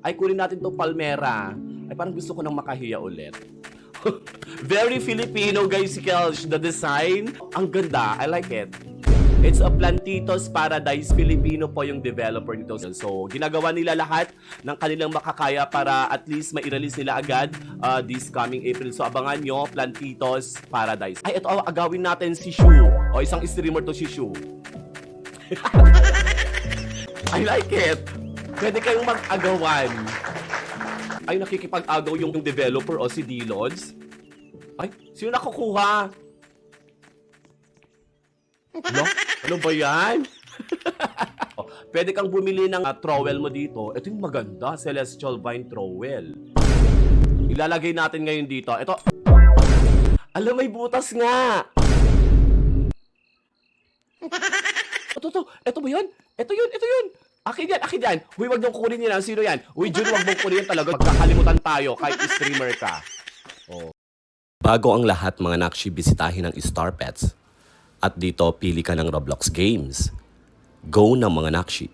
Ay, kunin natin to Palmera. Ay, parang gusto ko nang makahiya ulit. Very Filipino, guys, Kelsh. The design, ang ganda. I like it. It's a Plantitos Paradise. Filipino po yung developer nito. So, ginagawa nila lahat ng kanilang makakaya para at least ma-release nila agad this coming April. So, abangan nyo, Plantitos Paradise. Ay, ito, agawin natin si Shu. O, isang streamer to si Shu. I like it. Pwede kayong mag-agawan. Ay, nakikipag-agaw yung developer o si D-Lods. Ay, sino nakukuha? Ano ba yan? Pwede kang bumili ng trowel mo dito. Ito yung maganda, Celestial Vine Trowel. Ilalagay natin ngayon dito. Ito. Alam, may butas nga. Ito ba yun? Ito yun. Akin yan. Huy, wag niyong kunin yan. Sino yan? Huy, Jun, wag mong kunin yan talaga. Magkakalimutan tayo kahit streamer ka. Oh. Bago ang lahat, mga nakshi, bisitahin ang Star Pets. At dito, pili ka ng Roblox games. Go ng mga nakshi.